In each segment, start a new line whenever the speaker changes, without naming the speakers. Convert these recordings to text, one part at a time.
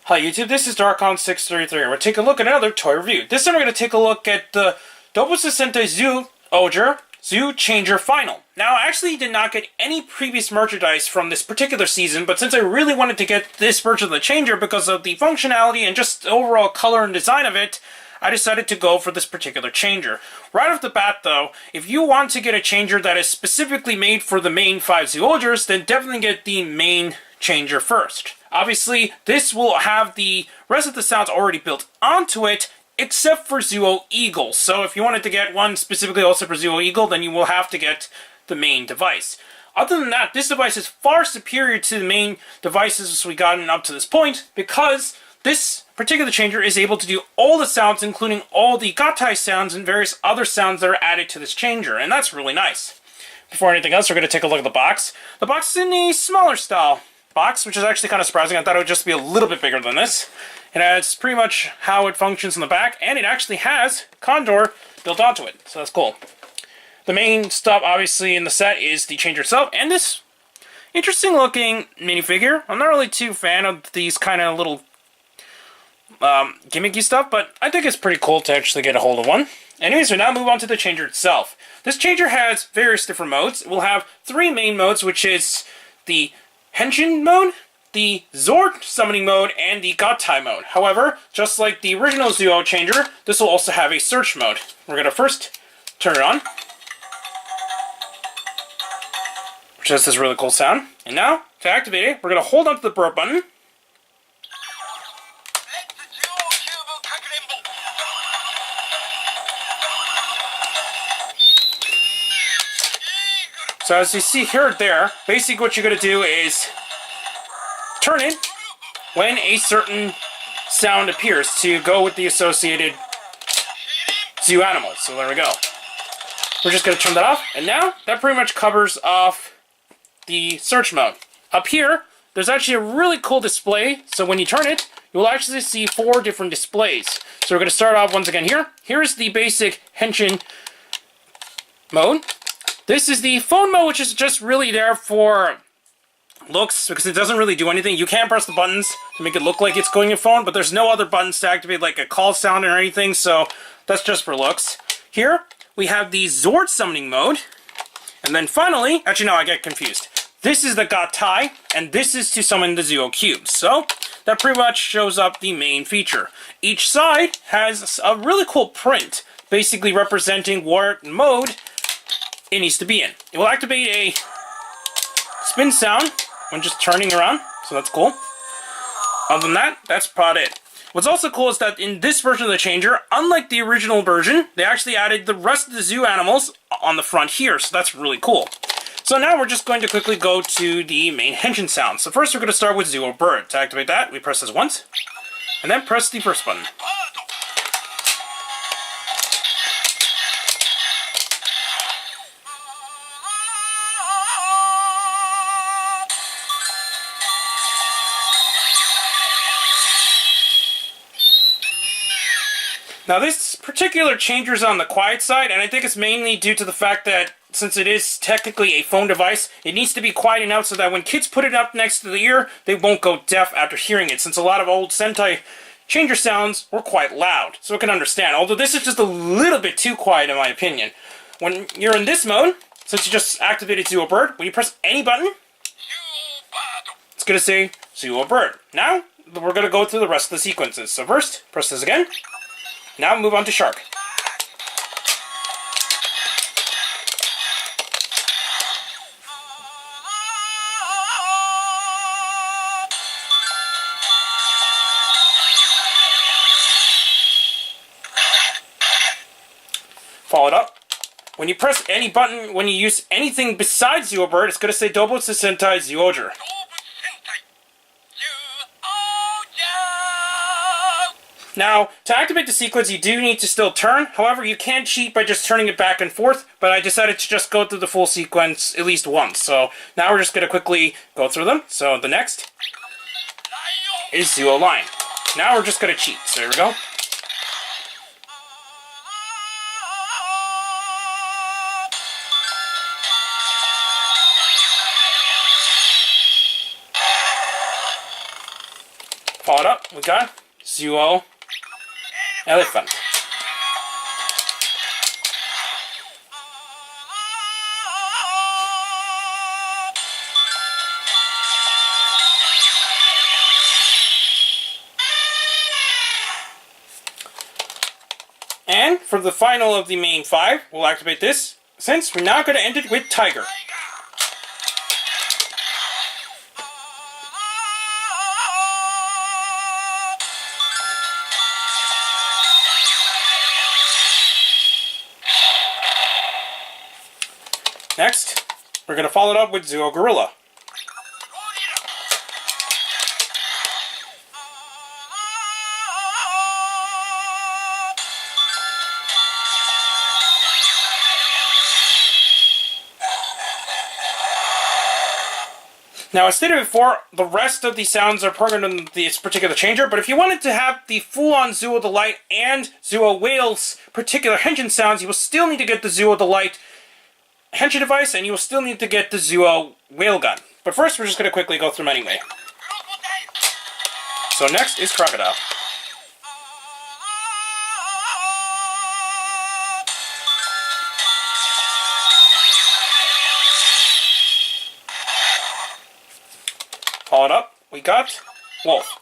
Hi YouTube, this is Darkon633, and we're taking a look at another toy review. This time we're going to take a look at the Doubutsu Sentai Zyuohger Zyuoh Changer Final. Now, I actually did not get any previous merchandise from this particular season, but since I really wanted to get this version of the changer because of the functionality and just the overall color and design of it, I decided to go for this particular changer. Right off the bat though, if you want to get a changer that is specifically made for the main 5 Zyuohgers, then definitely get the main changer first. Obviously, this will have the rest of the sounds already built onto it, except for Zyuoh Eagle. So if you wanted to get one specifically also for Zyuoh Eagle, then you will have to get the main device. Other than that, this device is far superior to the main devices we gotten up to this point, because this particular changer is able to do all the sounds, including all the gatai sounds and various other sounds that are added to this changer, and that's really nice. Before anything else, we're going to take a look at the box. The box is in a smaller style box, which is actually kind of surprising. I thought it would just be a little bit bigger than this. And that's pretty much how it functions in the back, and it actually has Condor built onto it, so that's cool. The main stuff, obviously, in the set is the changer itself, and this interesting looking minifigure. I'm not really too fan of these kind of little gimmicky stuff, but I think it's pretty cool to actually get a hold of one. Anyways, we now move on to the changer itself. This changer has various different modes. It will have 3 main modes, which is the Henshin mode, the Zord summoning mode, and the gatai mode. However, just like the original Zyuoh changer, this will also have a search mode. We're going to first turn it on, which has this really cool sound. And now, to activate it, we're going to hold onto the burp button. So as you see here or there, basically what you're going to do is turn it when a certain sound appears to go with the associated Zyuoh animals. So there we go. We're just going to turn that off, and now that pretty much covers off the search mode. Up here, there's actually a really cool display, so when you turn it, you will actually see 4 different displays. So we're going to start off once again here. Here's the basic Henshin mode. This is the phone mode, which is just really there for looks, because it doesn't really do anything. You can press the buttons to make it look like it's going in phone, but there's no other buttons to activate like a call sound or anything, so that's just for looks. Here, we have the Zord summoning mode, and then finally, actually no, I get confused. This is the gatai, and this is to summon the Zyuoh cubes. So, that pretty much shows up the main feature. Each side has a really cool print, basically representing what mode it needs to be in. It will activate a spin sound when just turning around, so that's cool. Other than that, that's about it. What's also cool is that in this version of the changer, unlike the original version, they actually added the rest of the Zyuoh animals on the front here, so that's really cool. So now we're just going to quickly go to the main Henshin sound. So first we're going to start with Zyuoh Bird. To activate that, we press this once, and then press the first button. Now this particular changer is on the quiet side, and I think it's mainly due to the fact that since it is technically a phone device, it needs to be quiet enough so that when kids put it up next to the ear, they won't go deaf after hearing it, since a lot of old Sentai changer sounds were quite loud, so I can understand. Although this is just a little bit too quiet in my opinion. When you're in this mode, since you just activated Zyuoh Bird, when you press any button, it's going to say Zyuoh Bird. Now, we're going to go through the rest of the sequences. So first, press this again. Now move on to Shark. Follow it up. When you press any button, when you use anything besides Zyuoh Bird, it's going to say Doubutsu Sentai Zyuohger. Now, to activate the sequence, you do need to still turn. However, you can cheat by just turning it back and forth, but I decided to just go through the full sequence at least once. So now we're just going to quickly go through them. So the next is Zyuoh Lion. Now we're just going to cheat. So here we go. Followed up, we got Zyuoh Elephant. And for the final of the main 5, we'll activate this, since we're now going to end it with Tiger. Next, we're going to follow it up with Zyuoh Gorilla. Now, as stated before, the rest of the sounds are programmed in this particular changer, but if you wanted to have the full-on Zyuoh Delight and Zyuoh Whale's particular Henshin sounds, you will still need to get the Zyuoh Delight Henshin device, and you will still need to get the Zyuoh Whale gun. But first, we're just going to quickly go through them anyway. So next is Crocodile. Followed up, we got Wolf.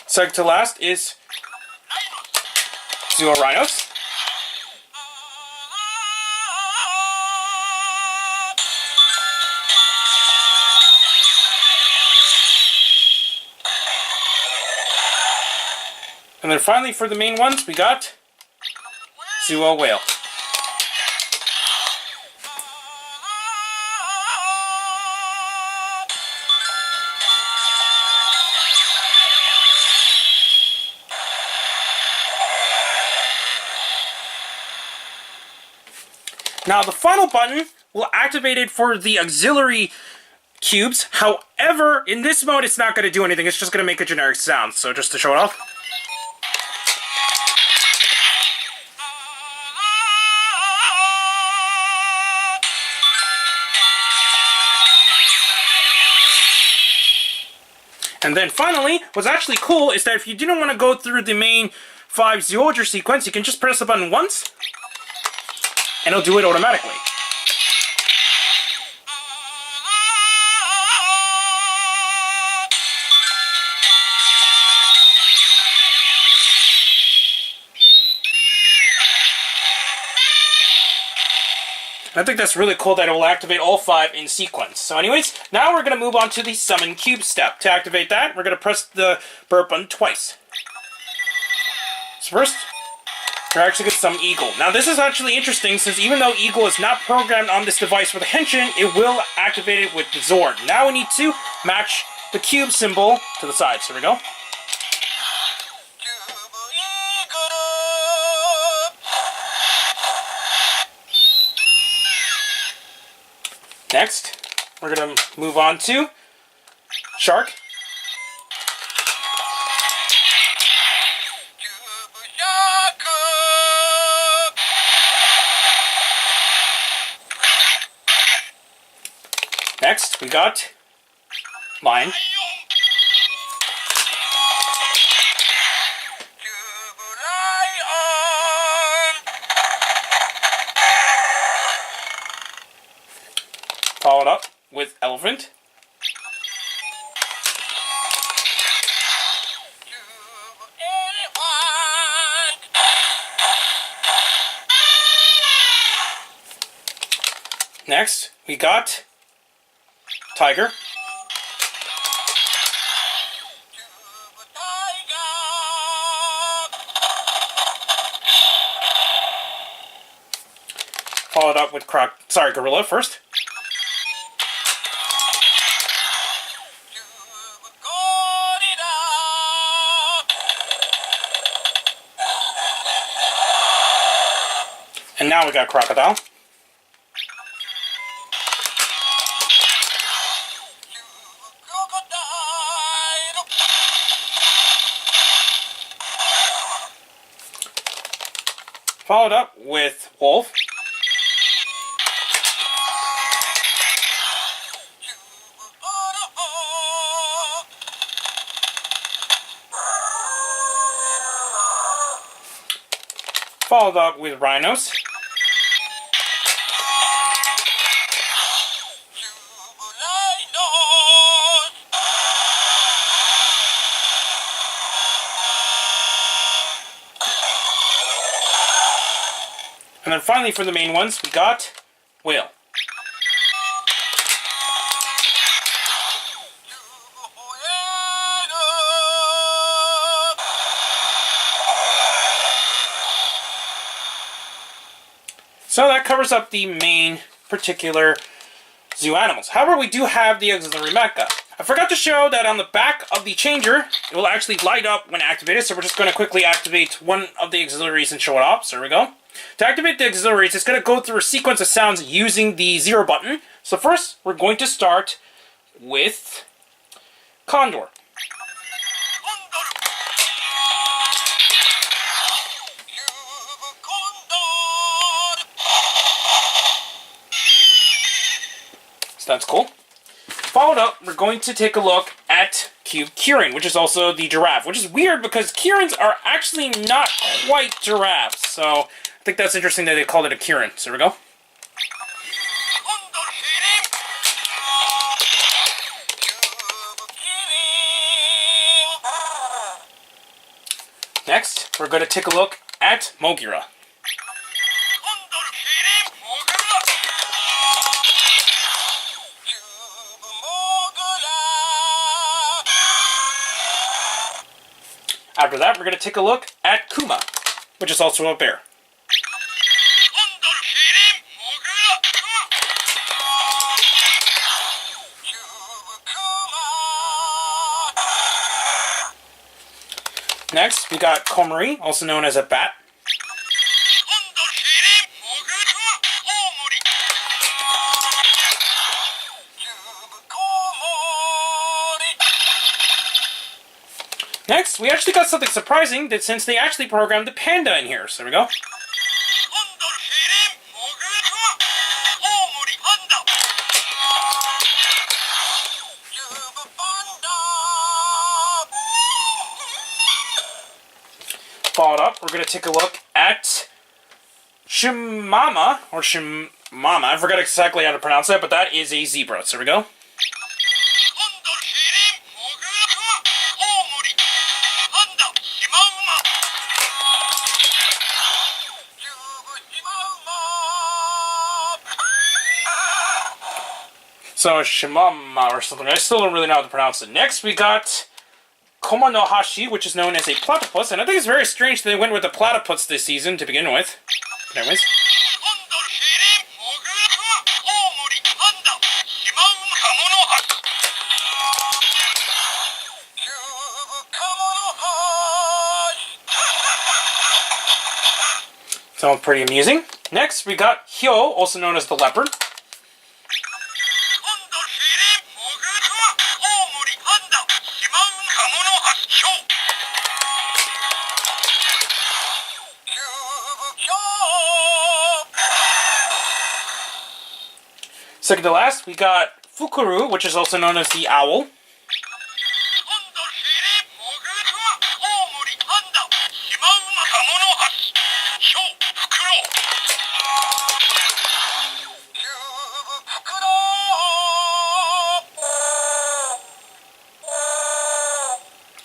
Second to last is Zyuoh Rhinos. And then finally, for the main ones, we got Zyuoh Whale. Now, the final button will activate it for the auxiliary cubes. However, in this mode, it's not going to do anything. It's just going to make a generic sound. So just to show it off. And then finally, what's actually cool is that if you didn't want to go through the main 5 Zyuohger sequence, you can just press the button once, and it'll do it automatically. I think that's really cool that it will activate all 5 in sequence. So anyways, now we're going to move on to the Summon Cube step. To activate that, we're going to press the burp button twice. So first, we're actually going to summon Eagle. Now this is actually interesting, since even though Eagle is not programmed on this device with a Henshin, it will activate it with the Zord. Now we need to match the cube symbol to the side. So here we go. Next, we're going to move on to Shark. Next, we got Lion. Followed up with Elephant. Next, we got Tiger. Followed up with Gorilla first. And now we got Crocodile. Followed up with Wolf. Followed up with Rhinos. And then finally for the main ones, we got Whale. So that covers up the main particular zoo animals. However, we do have the auxiliary mecha. I forgot to show that on the back of the changer, it will actually light up when activated, so we're just going to quickly activate one of the auxiliaries and show it off. So here we go. To activate the auxiliaries, it's going to go through a sequence of sounds using the 0 button. So first, we're going to start with Condor. So that's cool. Followed up, we're going to take a look at Cube Kirin, which is also the giraffe, which is weird because Kirins are actually not quite giraffes. So I think that's interesting that they called it a Kirin. So here we go. Next, we're going to take a look at Mogira. After that, we're going to take a look at Kuma, which is also a bear. Next, we got Komori, also known as a bat. Next, we actually got something surprising, that since they actually programmed the panda in here. So there we go. Followed up, we're going to take a look at Shimama, or Shimama. I forgot exactly how to pronounce that, but that is a zebra. So there we go. So Shimama or something. I still don't really know how to pronounce it. Next, we got Komonohashi, which is known as a platypus. And I think it's very strange that they went with the platypus this season to begin with. But anyways. Sounds pretty amusing. Next, we got Hyo, also known as the leopard. Second to last, we got Fukuru, which is also known as the owl.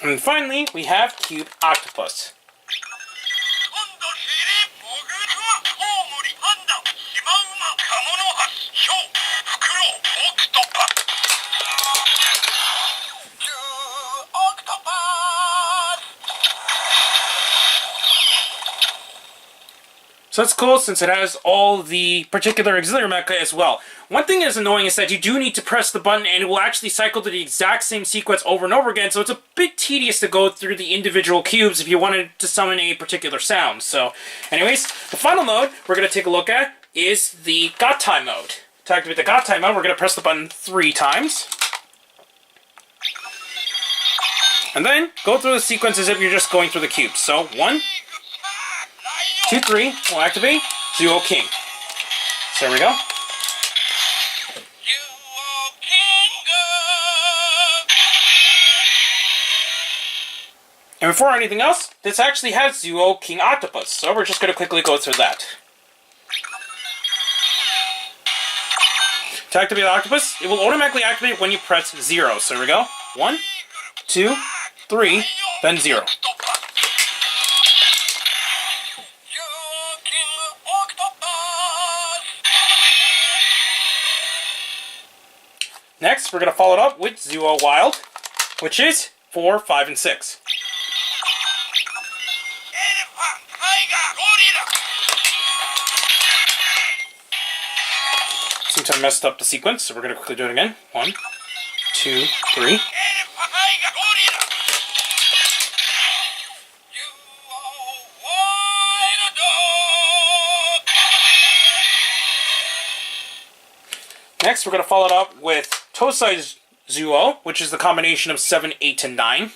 And finally, we have Cube Octopus. So that's cool since it has all the particular auxiliary mecha as well. One thing that's annoying is that you do need to press the button and it will actually cycle to the exact same sequence over and over again, so it's a bit tedious to go through the individual cubes if you wanted to summon a particular sound. So anyways, the final mode we're going to take a look at is the Gattai mode. To activate the Gattai mode, we're going to press the button 3 times. And then go through the sequence as if you're just going through the cubes. So 1, 2, 3 will activate Zyuoh King. So there we go. And before anything else, this actually has Zyuoh King Octopus, so we're just going to quickly go through that. To activate the Octopus, it will automatically activate when you press 0. So here we go. 1, 2, 3, then 0. Next, we're going to follow it up with Zyuoh Wild, which is 4, 5, and 6. Seems I messed up the sequence, so we're going to quickly do it again. 1, 2, 3. Next, we're going to follow it up with Tosai Zyuoh, which is the combination of 7, 8, and 9.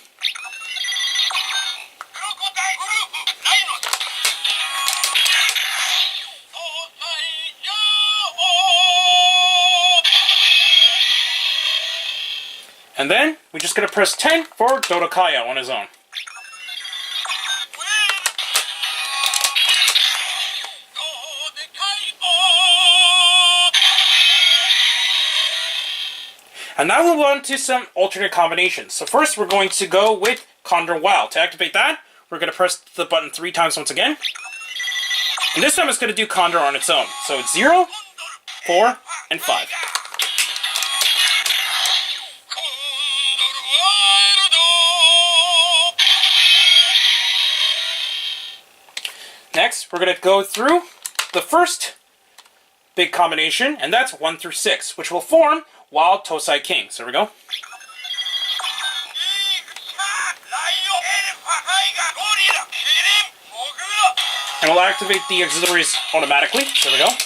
And then, we're just going to press 10 for Dodokaya on his own. And now we'll move on to some alternate combinations. So first, we're going to go with Condor Wild. To activate that, we're going to press the button 3 times once again. And this time it's going to do Condor on its own. So it's 0, 4, and 5. Next, we're going to go through the first big combination, and that's 1 through 6, which will form Wild Tosai King. So here we go. And we'll activate the auxiliaries automatically. So here we go.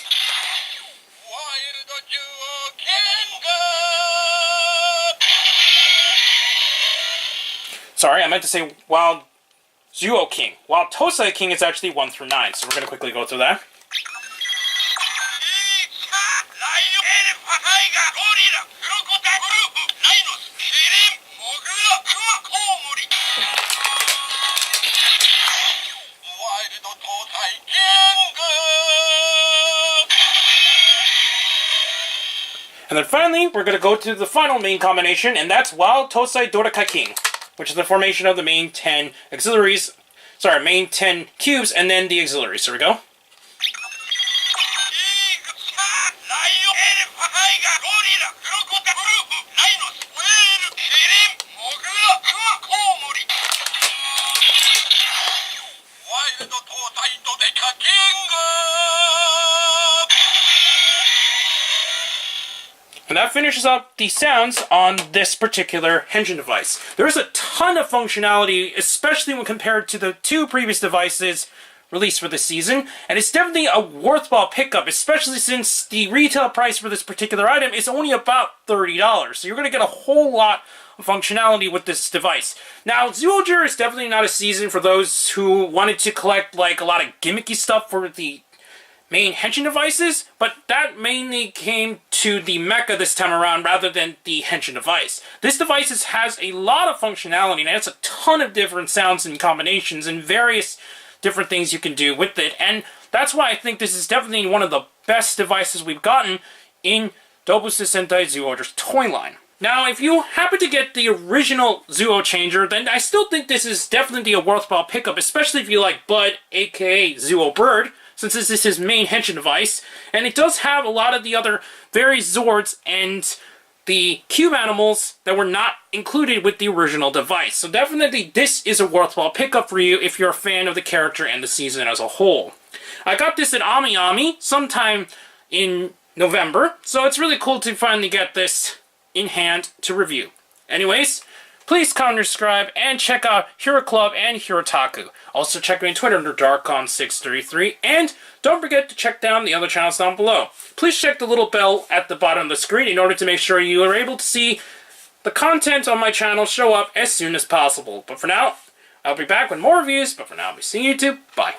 Sorry, I meant to say Wild Zyuoh King. Wild Tosai King is actually 1 through 9, so we're going to quickly go through that. And then finally, we're going to go to the final main combination, and that's Wild Tosai Dorakai King, which is the formation of the main 10 auxiliaries, main 10 cubes, and then the auxiliaries. So here we go. And that finishes up the sounds on this particular Henshin device. There's a ton of functionality, especially when compared to the 2 previous devices released for this season, and it's definitely a worthwhile pickup, especially since the retail price for this particular item is only about $30. So you're going to get a whole lot of functionality with this device. Now, Zyuohger is definitely not a season for those who wanted to collect like a lot of gimmicky stuff for the main Henshin devices, but that mainly came to the mecha this time around rather than the Henshin device. This device has a lot of functionality, and it has a ton of different sounds and combinations and various different things you can do with it, and that's why I think this is definitely one of the best devices we've gotten in Doubutsu Sentai Zyuohger's toy line. Now, if you happen to get the original Zyuoh Changer, then I still think this is definitely a worthwhile pickup, especially if you like Bud, aka Zyuoh Bird, since this is his main Henshin device, and it does have a lot of the other various Zords and the cube animals that were not included with the original device. So definitely this is a worthwhile pickup for you if you're a fan of the character and the season as a whole. I got this at Amiami sometime in November, so it's really cool to finally get this in hand to review. Anyways, please comment, subscribe, and check out Hero Club and Hirotaku. Also check me on Twitter under Darkon633, and don't forget to check down the other channels down below. Please check the little bell at the bottom of the screen in order to make sure you are able to see the content on my channel show up as soon as possible. But for now, I'll be back with more reviews, but for now, I'll be seeing you too. Bye.